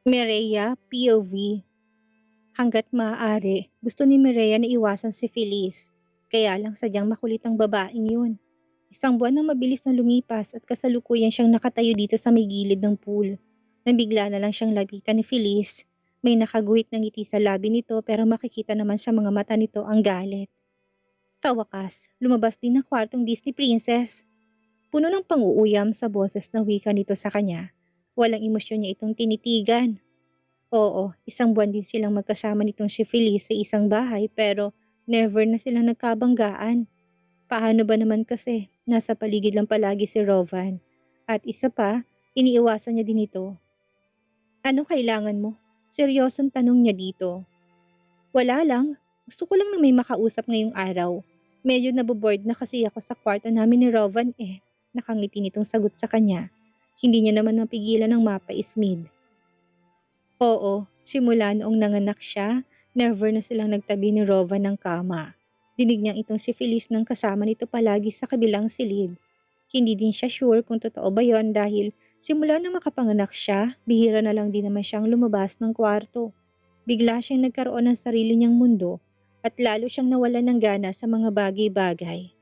Mireya, POV. Hangga't maaari, gusto ni Mireya na iwasan si Feliz. Kaya lang sadyang makulit ang babaeng yun. Isang buwan na mabilis na lumipas at kasalukuyan siyang nakatayo dito sa may gilid ng pool. Nang bigla na lang siyang lapitan ni Feliz. May nakaguhit na ngiti sa labi nito pero makikita naman sa mga mata nito ang galit. Sa wakas, lumabas din ng kwartong Disney Princess. Puno ng pang-uuyam sa boses na wika nito sa kanya. Walang emosyon niya itong tinitigan. Oo, isang buwan din silang magkasama nitong si Feliz sa isang bahay pero never na silang nagkabanggaan. Paano ba naman kasi nasa paligid lang palagi si Rovan. At isa pa, iniiwasan niya din ito. Ano kailangan mo? Seryosong tanong niya dito. Wala lang, gusto ko lang na may makausap ngayong araw. Medyo naboboard na kasi ako sa kwarto namin ni Rovan eh. Nakangiti nitong sagot sa kanya. Hindi niya naman mapigilan ng mapa-ismid. Oo, simula noong nanganak siya, never na silang nagtabi ni Rovan ng kama. Dinig niyang itong si Feliz ng kasama nito palagi sa kabilang silid. Hindi din siya sure kung totoo ba yon dahil simula na makapanganak siya, bihira na lang din naman siyang lumabas ng kwarto. Bigla siyang nagkaroon ng sarili niyang mundo at lalo siyang nawalan ng gana sa mga bagay-bagay.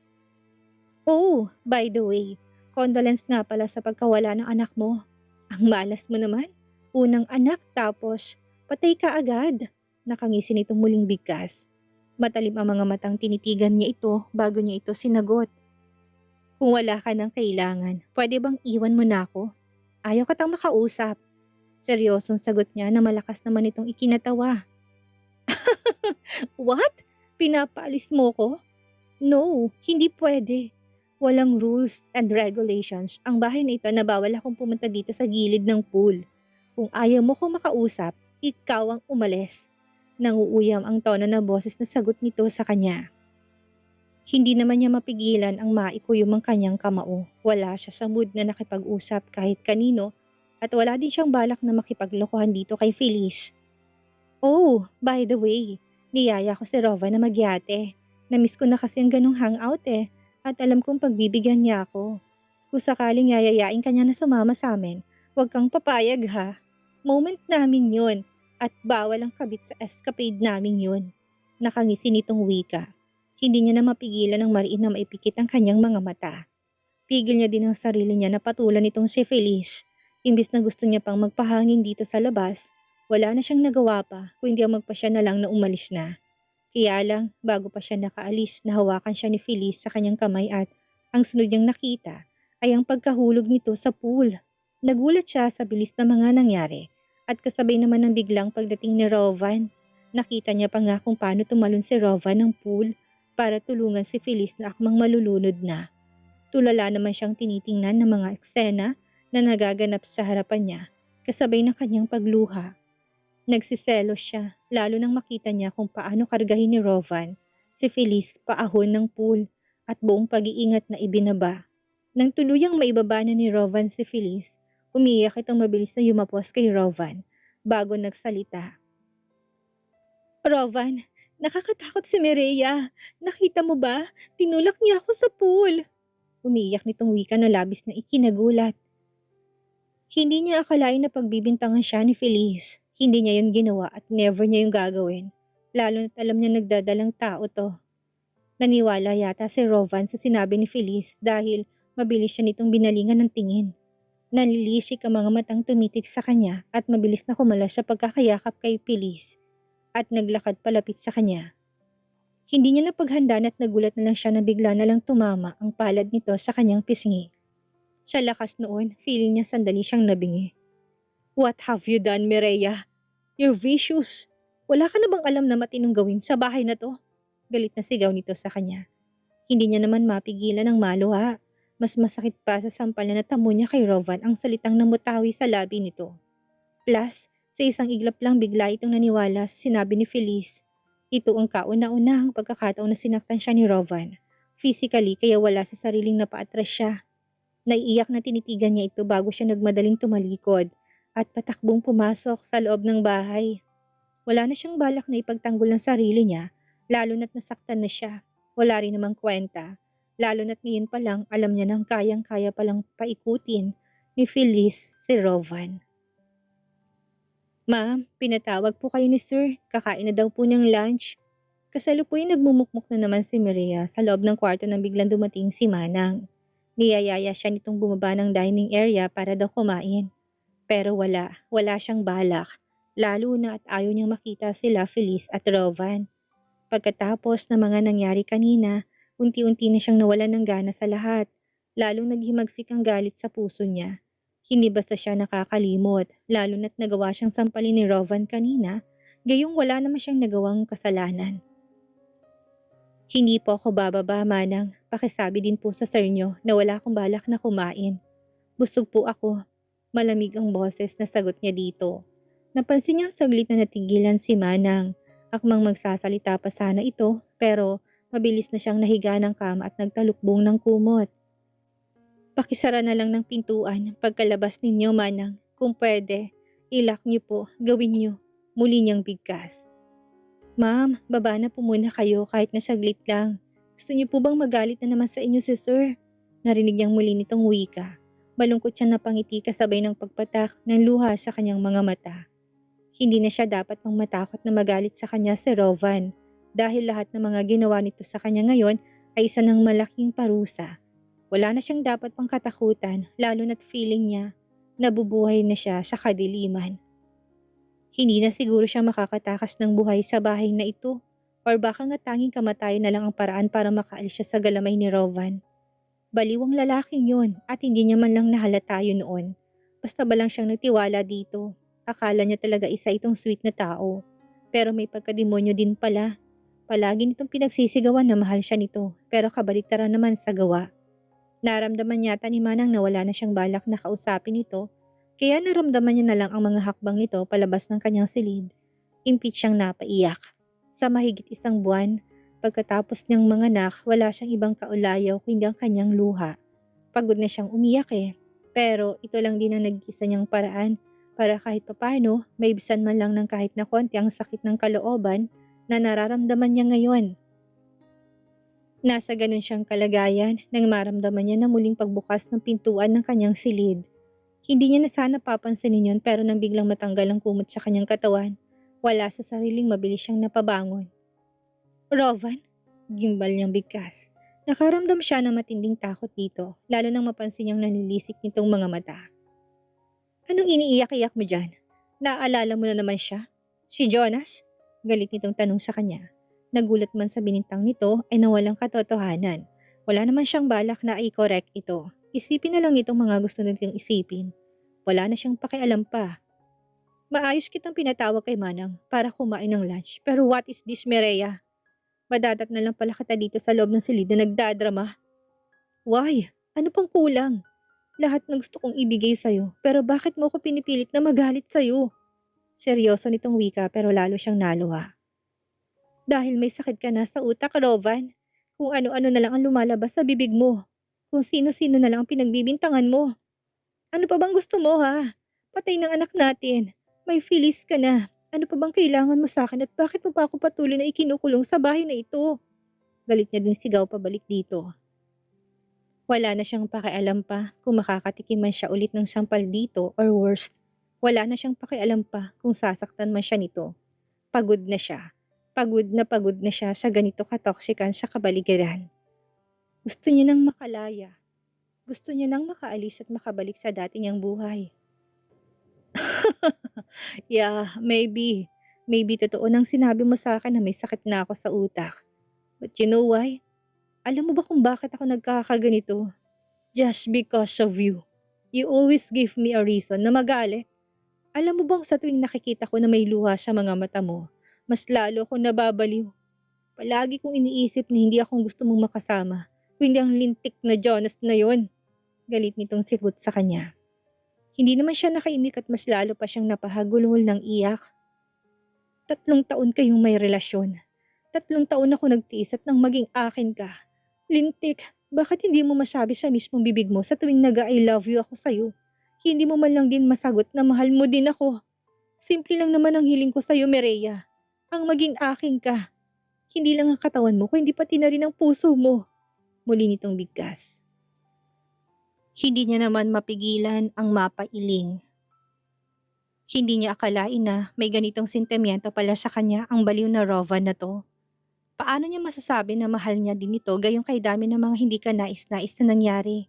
Oh, by the way, condolence nga pala sa pagkawala ng anak mo. Ang malas mo naman. Unang anak tapos patay ka agad. Nakangisi nitong muling bigkas. Matalim ang mga matang tinitigan niya ito bago niya ito sinagot. Kung wala ka ng kailangan, pwede bang iwan mo na ako? Ayaw katang makausap. Seryosong sagot niya na malakas naman itong ikinatawa. What? Pinapaalis mo ko? No, hindi pwede. Walang rules and regulations ang bahay na ito na bawal akong pumunta dito sa gilid ng pool. Kung ayaw mo ko makausap, ikaw ang umalis. Nanguuyam ang tono na boses na sagot nito sa kanya. Hindi naman niya mapigilan ang maikuyom ang kanyang kamao. Wala siya sa mood na nakipag-usap kahit kanino at wala din siyang balak na makipaglokohan dito kay Feliz. Oh, by the way, niyaya ko si Rova na magyate. Namiss ko na kasi ang ganong hangout eh, at alam kong pagbibigyan niya ako. Kung sakaling yayayain ka niya na sumama sa amin, huwag kang papayag ha. Moment namin yun, at bawal ang kabit sa escapade namin yun. Nakangisi nitong wika. Hindi niya na mapigilan ng mariin na maipikit ang kanyang mga mata. Pigil niya din ang sarili niya na patulan nitong si Feliz. Imbis na gusto niya pang magpahangin dito sa labas, wala na siyang nagawa pa kung hindi ang magpasya na lang na umalis na. Kaya lang, bago pa siya nakaalis, nahawakan siya ni Feliz sa kanyang kamay at ang sunod niyang nakita ay ang pagkahulog nito sa pool. Nagulat siya sa bilis na mga nangyari at kasabay naman ng biglang pagdating ni Rovan. Nakita niya pa nga kung paano tumalon si Rovan ng pool para tulungan si Feliz na akmang malulunod na. Tulala naman siyang tinitingnan ng mga eksena na nagaganap sa harapan niya kasabay ng kanyang pagluha. Nagsiselos siya lalo nang makita niya kung paano kargahin ni Rovan si Feliz paahon ng pool at buong pag-iingat na ibinaba. Nang tuluyang maibaba na ni Rovan si Feliz, umiyak itong mabilis na yumapos kay Rovan bago nagsalita. Rovan, nakakatakot si Mireya. Nakita mo ba? Tinulak niya ako sa pool. Umiiyak nitong wika na labis na ikinagulat. Hindi niya akalain na pagbibintangan siya ni Feliz. Hindi niya yun ginawa at never niya yung gagawin. Lalo na't alam niya nagdadalang tao to. Naniwala yata si Rovan sa sinabi ni Feliz dahil mabilis siya nitong binalingan ng tingin. Nalilisik ang mga matang tumitig sa kanya at mabilis na kumalas sa pagkakayakap kay Feliz at naglakad palapit sa kanya. Hindi niya napaghandaan at nagulat na lang siya na bigla na lang tumama ang palad nito sa kanyang pisngi. Sa lakas noon, feeling niya sandali siyang nabingi. What have you done, Mireya? You're vicious. Wala ka na bang alam na matinong gawin sa bahay na to? Galit na sigaw nito sa kanya. Hindi niya naman mapigilan ang maluha. Mas masakit pa sa sampal na natamo niya kay Rovan ang salitang namutawi sa labi nito. Plus, sa isang iglap lang bigla itong naniwala sa sinabi ni Feliz. Ito ang kauna-unahang pagkakataon na sinaktan siya ni Rovan. Physically kaya wala sa sariling napaatras siya. Naiiyak na tinitigan niya ito bago siya nagmadaling tumalikod at patakbong pumasok sa loob ng bahay. Wala na siyang balak na ipagtanggol ng sarili niya, lalo na't nasaktan na siya. Wala rin namang kwenta, lalo na't ngayon pa lang alam niya nang kayang-kaya palang paikutin ni Feliz si Rovan. Ma'am, pinatawag po kayo ni sir. Kakain na daw po ng lunch. Kasalukuyan nagmumukmuk na naman si Maria sa loob ng kwarto nang biglang dumating si Manang. Niyayaya siya nitong bumaba ng dining area para daw kumain. Pero wala siyang balak. Lalo na at ayaw niyang makita sila Feliz at Rovan. Pagkatapos ng mga nangyari kanina, unti-unti na siyang nawalan ng gana sa lahat. Lalong naghimagsik ang galit sa puso niya. Hindi basta siya nakakalimot, lalo na't nagawa siyang sampalin ni Rovan kanina, gayong wala naman siyang nagawang kasalanan. Hindi po ako bababa, Manang. Pakisabi din po sa sir niyo na wala akong balak na kumain. Busog po ako. Malamig ang boses na sagot niya dito. Napansin niyang saglit na natigilan si Manang. Akmang magsasalita pa sana ito, pero mabilis na siyang nahiga ng kama at nagtalukbong ng kumot. Pakisara na lang ng pintuan pagkalabas ninyo, Manang. Kung pwede, ilak niyo po, gawin niyo. Muli niyang bigkas. Ma'am, baba na po muna kayo kahit na saglit lang. Gusto niyo po bang magalit na naman sa inyo si sir? Narinig niyang muli nitong wika. Malungkot siyang napangiti kasabay ng pagpatak ng luha sa kanyang mga mata. Hindi na siya dapat pang matakot na magalit sa kanya si Rovan dahil lahat ng mga ginawa nito sa kanya ngayon ay isa ng malaking parusa. Wala na siyang dapat pang katakutan lalo na't feeling niya nabubuhay na siya sa kadiliman. Hindi na siguro siya makakatakas ng buhay sa bahay na ito or baka nga tanging kamatayan na lang ang paraan para makaalis siya sa galamay ni Rovan. Baliw ang lalaking yun at hindi niya man lang nahalata yun noon. Basta ba lang siyang nagtiwala dito. Akala niya talaga isa itong sweet na tao. Pero may pagkademonyo din pala. Palagi nitong pinagsisigawan na mahal siya nito pero kabaliktaran naman sa gawa. Naramdaman yata ni Manang na wala na siyang balak na kausapin ito kaya naramdaman niya na lang ang mga hakbang nito palabas ng kanyang silid. Impit siyang napaiyak. Sa mahigit isang buwan, pagkatapos niyang manganak, wala siyang ibang kaulayaw kundi ang kanyang luha. Pagod na siyang umiyak pero ito lang din ang nag-iisa niyang paraan para kahit papano maibsan man lang ng kahit na konti ang sakit ng kalooban na nararamdaman niya ngayon. Nasa ganun siyang kalagayan nang maramdaman niya na muling pagbukas ng pintuan ng kanyang silid. Hindi niya na sana papansinin yun pero nang biglang matanggal ang kumot sa kanyang katawan, wala sa sariling mabilis siyang napabangon. Rovan? Gimbal niyang bigkas. Nakaramdam siya ng matinding takot dito, lalo nang mapansin niyang nanilisik nitong mga mata. Anong iniiyak-iyak mo dyan? Naaalala mo na naman siya? Si Jonas? Galit nitong tanong sa kanya. Nagulat man sa binintang nito ay nawalang katotohanan. Wala naman siyang balak na i-correct ito. Isipin na lang nitong mga gusto nitong isipin. Wala na siyang pakialam pa. Maayos kitang pinatawag kay Manang para kumain ng lunch. Pero what is this, Mireya? Madadat na lang pala kita dito sa loob ng silid na nagdadrama. Why? Ano pang kulang? Lahat ng gusto kong ibigay sa'yo, pero bakit mo ako pinipilit na magalit sa'yo? Seryoso nitong wika pero lalo siyang naluha. Dahil may sakit ka na sa utak, Rovan. Kung ano-ano na lang ang lumalabas sa bibig mo. Kung sino-sino na lang ang pinagbibintangan mo. Ano pa bang gusto mo, ha? Patay ng anak natin. May Phyllis ka na. Ano pa bang kailangan mo sa akin at bakit mo pa ako patuloy na ikinukulong sa bahay na ito? Galit niya ding sigaw pabalik dito. Wala na siyang pakialam pa kung makakatikim man siya ulit ng sampal dito or worst. Wala na siyang pakialam pa kung sasaktan man siya nito. Pagod na siya. Pagod na siya sa ganito katoksikan sa kabaligiran. Gusto niya nang makalaya. Gusto niya nang makaalis at makabalik sa dati niyang buhay. Yeah, maybe. Maybe totoo nang sinabi mo sa akin na may sakit na ako sa utak. But you know why? Alam mo ba kung bakit ako nagkakaganito? Just because of you. You always give me a reason na magalit. Alam mo bang sa tuwing nakikita ko na may luha sa mga mata mo, mas lalo akong nababaliw. Palagi kong iniisip na hindi akong gusto mong makasama, kundi ang lintik na Jonas na yon. Galit nitong sigot sa kanya. Hindi naman siya nakaimik at mas lalo pa siyang napahagulhol ng iyak. 3 taon kayong may relasyon. 3 taon ako nagtiis at nang maging akin ka. Lintik, bakit hindi mo masabi sa mismong bibig mo sa tuwing nag-I love you ako sa'yo? Hindi mo man lang din masagot na mahal mo din ako. Simple lang naman ang hiling ko sa'yo, Mireya. Ang maging akin ka. Hindi lang ang katawan mo, kundi pati na rin ang puso mo. Muli nitong bigkas. Hindi niya naman mapigilan ang mapailing. Hindi niya akalain na may ganitong sentimiento pala sa kanya ang baliw na Rovan na 'to. Paano niya masasabi na mahal niya din ito gayong kay dami ng mga hindi kanais-nais na nangyari?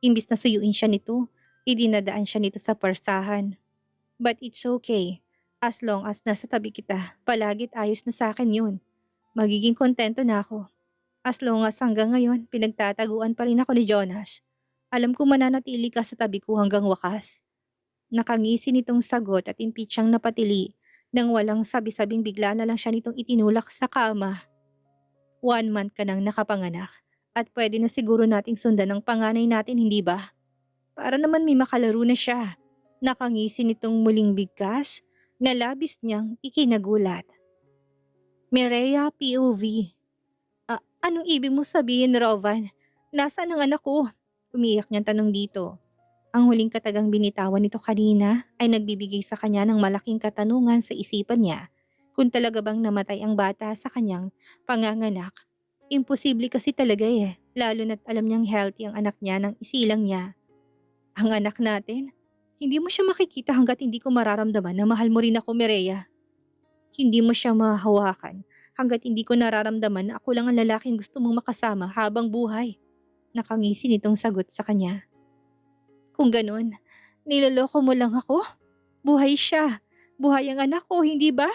Imbis na suyuin siya nito, idinadaan siya nito sa parsahan. But it's okay. As long as nasa tabi kita, palagit ayos na sa akin yun. Magiging kontento na ako. As long as hanggang ngayon, pinagtataguan pa rin ako ni Jonas. Alam ko mananatili ka sa tabi ko hanggang wakas. Nakangisi nitong sagot at impit siyang napatili nang walang sabi-sabing bigla na lang siya nitong itinulak sa kama. 1 month ka nang nakapanganak at pwede na siguro nating sundan ang panganay natin, hindi ba? Para naman may makalaro na siya. Nakangisi nitong muling bigkas na labis niyang ikinagulat. Mireya POV. Anong ibig mo sabihin, Rovan? Nasaan ang anak ko? Umiyak niyang tanong dito. Ang huling katagang binitawan nito kanina ay nagbibigay sa kanya ng malaking katanungan sa isipan niya kung talaga bang namatay ang bata sa kanyang panganganak. Imposible kasi talaga lalo na't alam niyang healthy ang anak niya nang isilang niya. Ang anak natin? Hindi mo siya makikita hanggat hindi ko mararamdaman na mahal mo rin ako, Mireya. Hindi mo siya mahahawakan hanggat hindi ko nararamdaman na ako lang ang lalaking gusto mong makasama habang buhay. Nakangisi nitong sagot sa kanya. Kung ganun, niloloko mo lang ako? Buhay siya. Buhay ang anak ko, hindi ba?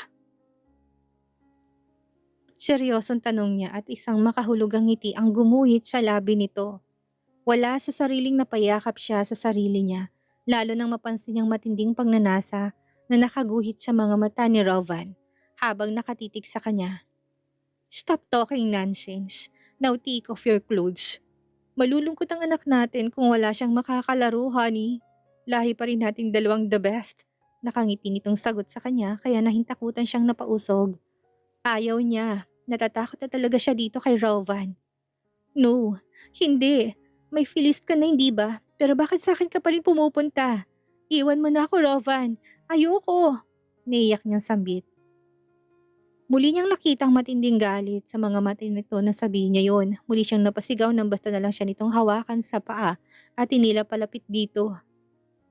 Seryosong tanong niya at isang makahulugang ngiti ang gumuhit sa labi nito. Wala sa sariling napayakap siya sa sarili niya, lalo nang mapansin niyang matinding pagnanasa na nakaguhit sa mga mata ni Rovan habang nakatitig sa kanya. Stop talking nonsense. Now take off your clothes. Malulungkot ang anak natin kung wala siyang makakalaro, honey. Lahi pa rin nating dalawang the best. Nakangiti nitong sagot sa kanya kaya nahintakutan siyang napausog. Ayaw niya. Natatakot na talaga siya dito kay Rovan. No, hindi. May feelings ka na, hindi ba? Pero bakit sa akin ka pa rin pumupunta? Iwan mo na ako, Rovan. Ayoko. Naiyak niyang sambit. Muli niyang nakita ang matinding galit sa mga mata nito na sabihin niya yon. Muli siyang napasigaw nang basta na lang siya nitong hawakan sa paa at tinila palapit dito.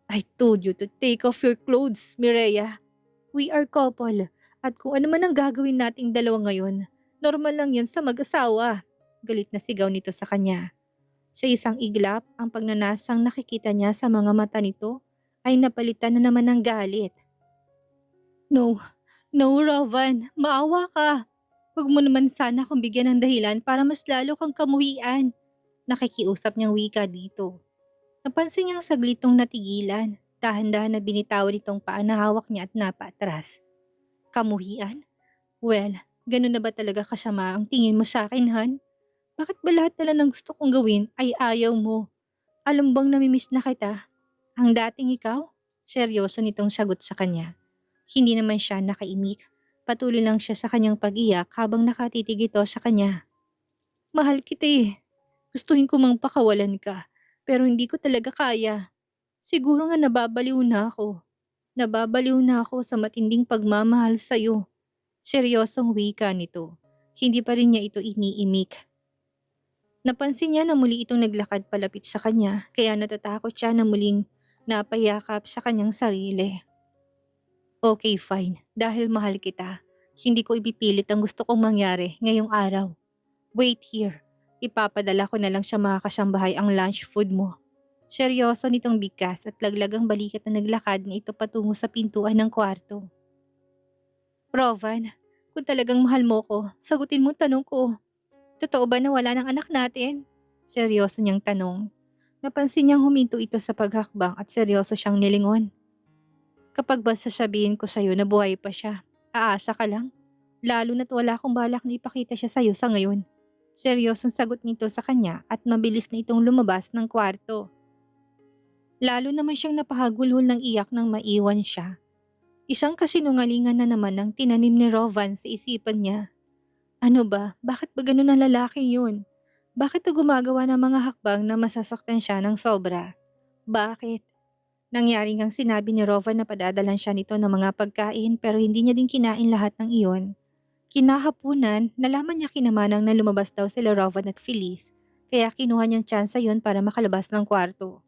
I told you to take off your clothes, Mireya. We are couple. At kung ano man ang gagawin nating dalawa ngayon, normal lang yan sa mag-asawa. Galit na sigaw nito sa kanya. Sa isang iglap, ang pagnanasang nakikita niya sa mga mata nito ay napalitan na naman ng galit. No, no, Rovan, maawa ka. Huwag mo naman sana akong bigyan ng dahilan para mas lalo kang kamuhian. Nakikiusap niyang wika dito. Napansin niyang saglitong natigilan. Dahan-dahan na binitawan itong paa na hawak niya at napaatras. Kamuhian? Well, ganun na ba talaga kasama ang tingin mo sa akin, Han? Bakit ba lahat na lang ng gusto kong gawin ay ayaw mo? Alam bang namimiss na kita? Ang dating ikaw? Seryoso nitong sagot sa kanya. Hindi naman siya nakaimik. Patuloy lang siya sa kanyang pag-iyak habang nakatitig ito sa kanya. Mahal kita Gustuhin ko mang pakawalan ka, pero hindi ko talaga kaya. Siguro nga nababaliw na ako. Nababaliw na ako sa matinding pagmamahal sa'yo. Seryosong wika nito. Hindi pa rin niya ito iniimik. Napansin niya na muli itong naglakad palapit sa kanya kaya natatakot siya na muling napayakap sa kanyang sarili. Okay, fine. Dahil mahal kita, hindi ko ipipilit ang gusto kong mangyari ngayong araw. Wait here. Ipapadala ko na lang siya makakasambahay ang lunch food mo. Seryoso nitong bigkas at laglagang balikat na naglakad na ito patungo sa pintuan ng kwarto. Rovan, kung talagang mahal mo ko, sagutin mo tanong ko. Totoo ba na wala ng anak natin? Seryoso niyang tanong. Napansin niyang huminto ito sa paghakbang at seryoso siyang nilingon. Kapag ba sasabihin ko sa'yo na buhay pa siya, aasa ka lang? Lalo na't wala akong balak na ipakita siya sa'yo sa ngayon. Seryosong sagot nito sa kanya at mabilis na itong lumabas ng kwarto. Lalo naman siyang napahagulhol ng iyak nang maiwan siya. Isang kasinungalingan na naman ang tinanim ni Rovan sa isipan niya. Ano ba? Bakit ba ganun ang lalaking yun? Bakit gumagawa ng mga hakbang na masasaktan siya ng sobra? Bakit? Nangyari ngang sinabi ni Rovan na padadalan siya nito ng mga pagkain pero hindi niya din kinain lahat ng iyon. Kinahapunan, nalaman niya kinamanang na lumabas daw sila Rovan at Feliz kaya kinuha niyang tsansa yon para makalabas ng kwarto.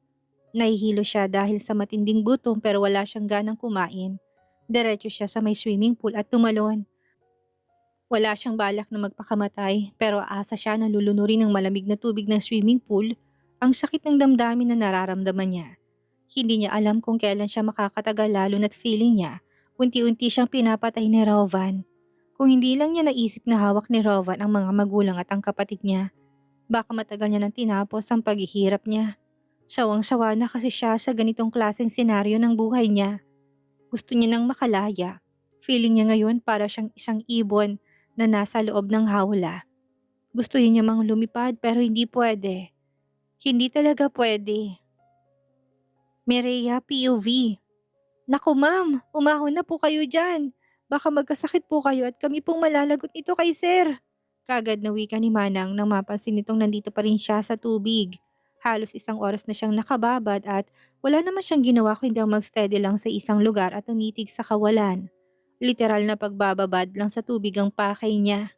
Nahihilo siya dahil sa matinding gutom pero wala siyang ganang kumain. Diretso siya sa may swimming pool at tumalon. Wala siyang balak na magpakamatay pero asa siya na lulunurin ng malamig na tubig ng swimming pool. Ang sakit ng damdamin na nararamdaman niya. Hindi niya alam kung kailan siya makakatagal lalo na't feeling niya. Unti-unti siyang pinapatay ni Rovan. Kung hindi lang niya naisip na hawak ni Rovan ang mga magulang at ang kapatid niya, baka matagal niya nang tinapos ang paghihirap niya. Sawang-sawa na kasi siya sa ganitong klaseng senaryo ng buhay niya. Gusto niya nang makalaya. Feeling niya ngayon para siyang isang ibon na nasa loob ng hawla. Gusto niya mang lumipad pero hindi pwede. Hindi talaga pwede. Mireya, POV. Naku ma'am, umahon na po kayo dyan. Baka magkasakit po kayo at kami pong malalagot ito kay sir. Kagad na wika ni Manang nang mapansin nitong nandito pa rin siya sa tubig. Halos isang oras na siyang nakababad at wala naman siyang ginawa kundi ang magsteady lang sa isang lugar at tumitig sa kawalan. Literal na pagbababad lang sa tubig ang pakay niya.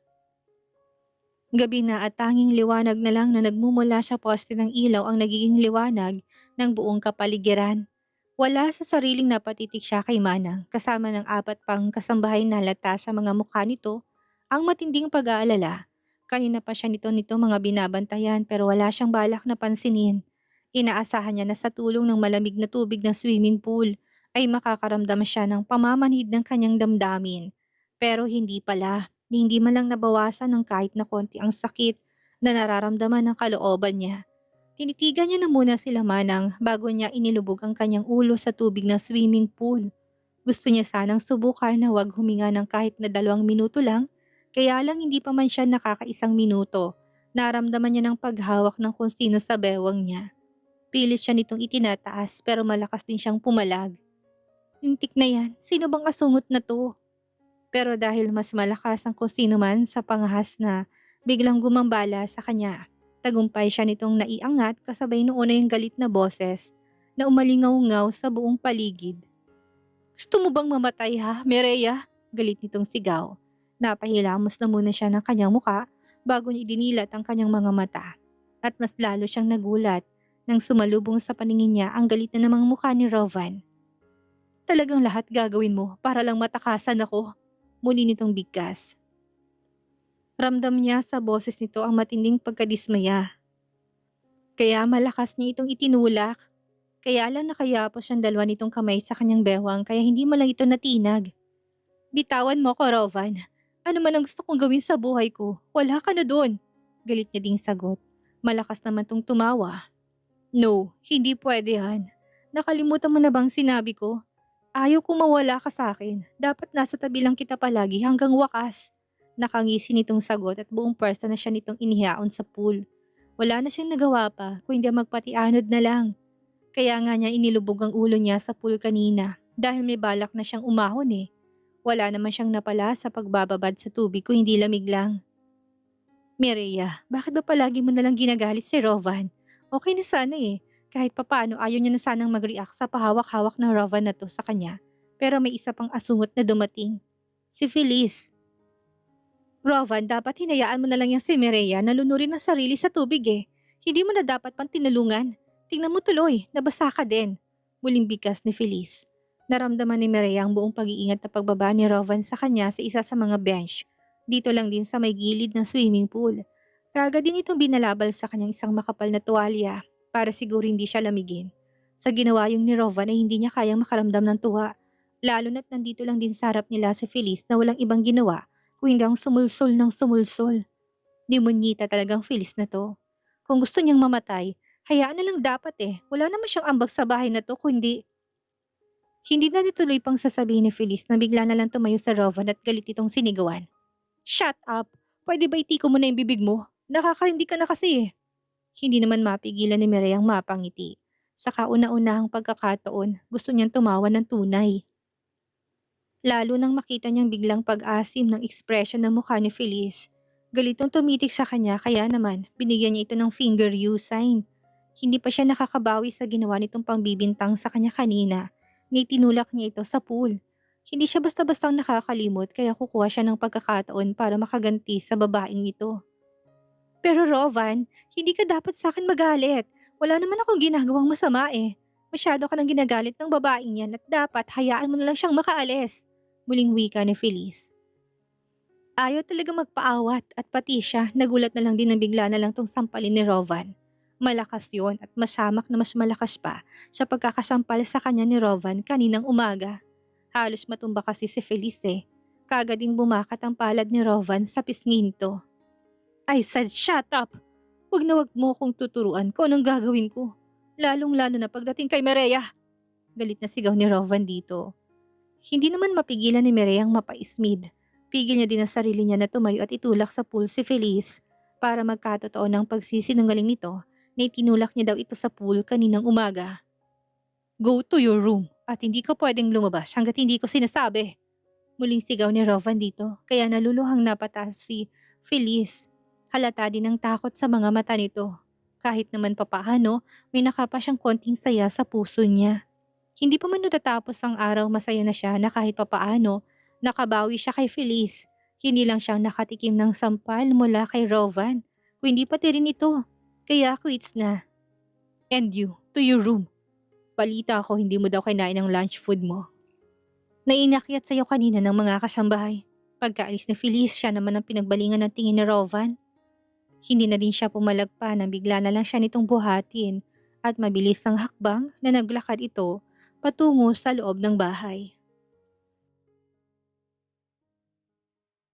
Gabi na at tanging liwanag na lang na nagmumula sa poste ng ilaw ang nagiging liwanag ng buong kapaligiran. Wala sa sariling napatitik siya kay Manang kasama ng 4 pang kasambahay na halata sa mga mukha nito ang matinding pag-aalala. Kanina pa siya nito mga binabantayan pero wala siyang balak na pansinin. Inaasahan niya na sa tulong ng malamig na tubig ng swimming pool ay makakaramdam siya ng pamamanhid ng kanyang damdamin. Pero hindi pala. Hindi man lang nabawasan ng kahit na konti ang sakit na nararamdaman ng kalooban niya. Tinitigan niya na muna sila Manang bago niya inilubog ang kanyang ulo sa tubig ng swimming pool. Gusto niya sanang subukan na wag huminga ng kahit na 2 minuto lang, kaya lang hindi pa man siya nakakaisang minuto. Naramdaman niya ng paghawak ng kung sino sa bewang niya. Pilit siya nitong itinataas pero malakas din siyang pumalag. Lintik na yan, sino bang asungot na to? Pero dahil mas malakas ang kung sino man sa pangahas na biglang gumambala sa kanya, tagumpay siya nitong naiangat kasabay noon ay yung galit na boses na umalingaw-ngaw sa buong paligid. Gusto mo bang mamatay ha, Mireya? Galit nitong sigaw. Napahilamos na muna siya ng kanyang muka bago niya idinilat ang kanyang mga mata. At mas lalo siyang nagulat nang sumalubong sa paningin niya ang galit na namang mukha ni Rovan. Talagang lahat gagawin mo para lang matakasan ako. Muli nitong bigkas. Ramdam niya sa boses nito ang matinding pagkadismaya. Kaya malakas niya itong itinulak. Kaya lang nakayapos siyang dalawa nitong kamay sa kanyang bewang kaya hindi mo lang ito natinag. Bitawan mo ko, Rovan. Ano man ang gusto kong gawin sa buhay ko, wala ka na doon. Galit niya ding sagot. Malakas naman tong tumawa. No, hindi pwede yan. Nakalimutan mo na bang sinabi ko? Ayaw kong mawala ka sa akin. Dapat nasa tabi lang kita palagi hanggang wakas. Nakangisi nitong sagot at buong pwersa na siya nitong inihaon sa pool. Wala na siyang nagawa pa kundi magpatianod na lang. Kaya nga niya inilubog ang ulo niya sa pool kanina dahil may balak na siyang umahon eh. Wala naman siyang napala sa pagbababad sa tubig kung hindi lamig lang. Mireya, bakit ba palagi mo nalang ginagalit si Rovan? Okay na sana eh. Kahit papaano ayaw niya na sanang mag-react sa pahawak-hawak ng Rovan na to sa kanya. Pero may isa pang asungot na dumating. Si Feliz. Rovan, dapat hinayaan mo na lang yung si Mireya na lunurin ang sarili sa tubig eh. Hindi mo na dapat pang tinulungan. Tingnan mo tuloy, nabasa ka din. Muling bigkas ni Feliz. Naramdaman ni Mireya ang buong pag-iingat na pagbaba ni Rovan sa kanya sa isa sa mga bench. Dito lang din sa may gilid ng swimming pool. Kaagad din itong binalabal sa kanyang isang makapal na tuwalya para siguro hindi siya lamigin. Sa ginawa yung ni Rovan ay hindi niya kayang makaramdam ng tuwa. Lalo na't nandito lang din sa harap nila si Feliz na walang ibang ginawa kung hindi ang sumulsol ng sumulsol. Demonyita talagang Feliz na to. Kung gusto niyang mamatay, hayaan na lang dapat eh. Wala naman siyang ambag sa bahay na to kundi... Hindi na nituloy pang sasabihin ni Feliz na bigla na lang tumayo sa Rovan at galit itong sinigawan. Shut up! Pwede ba itiko mo na yung bibig mo? Nakakarindi ka na kasi eh. Hindi naman mapigilan ni Mireya ang mapangiti. Sa kauna-unahang pagkakataon, gusto niyang tumawa ng tunay. Lalo nang makita niyang biglang pag-asim ng ekspresyon ng mukha ni Feliz. Galitong tumitik sa kanya kaya naman binigyan niya ito ng finger you sign. Hindi pa siya nakakabawi sa ginawa nitong pangbibintang sa kanya kanina. Tinulak niya ito sa pool. Hindi siya basta-bastang nakakalimot kaya kukuha siya ng pagkakataon para makaganti sa babaeng ito. Pero Rovan, hindi ka dapat sa akin magalit. Wala naman akong ginagawang masama eh. Masyado ka nang ginagalit ng babaeng yan at dapat hayaan mo na lang siyang makaalis. Muling wika ni Feliz. Ayaw talaga magpaawat at pati siya nagulat na lang din na bigla na lang tong sampalin ni Rovan. Malakas yon at masamak na mas malakas pa sa pagkakasampal sa kanya ni Rovan kaninang umaga. Halos matumba kasi si Feliz eh. Kagading bumakat ang palad ni Rovan sa pisngin to. I said shut up! Wag mo kong tuturuan kung anong gagawin ko. Lalong-lalo na pagdating kay Maria. Galit na sigaw ni Rovan dito. Hindi naman mapigilan ni Maria ang mapaismid. Pigil niya din ang sarili niya na tumayo at itulak sa pool si Feliz para magkatotoo ng pagsisinungaling nito na itinulak niya daw ito sa pool kaninang umaga. Go to your room at hindi ka pwedeng lumabas hanggat hindi ko sinasabi. Muling sigaw ni Rovan dito kaya naluluhang napatas si Feliz. Halata din ang takot sa mga mata nito. Kahit naman papaano, may nakapa siyang konting saya sa puso niya. Hindi pa man natatapos ang araw masaya na siya na kahit papaano, nakabawi siya kay Feliz. Hindi lang siyang nakatikim ng sampal mula kay Rovan, kung hindi pati rin ito. Kaya quits na. And you, to your room. Balita ako hindi mo daw kinain ang lunch food mo. Nainakyat sa'yo kanina ng mga kasambahay. Pagkaalis ni Feliz, siya naman ang pinagbalingan ng tingin ni Rovan. Hindi na din siya pumalagpa nang bigla na lang siya nitong buhatin at mabilis ang hakbang na naglakad ito patungo sa loob ng bahay.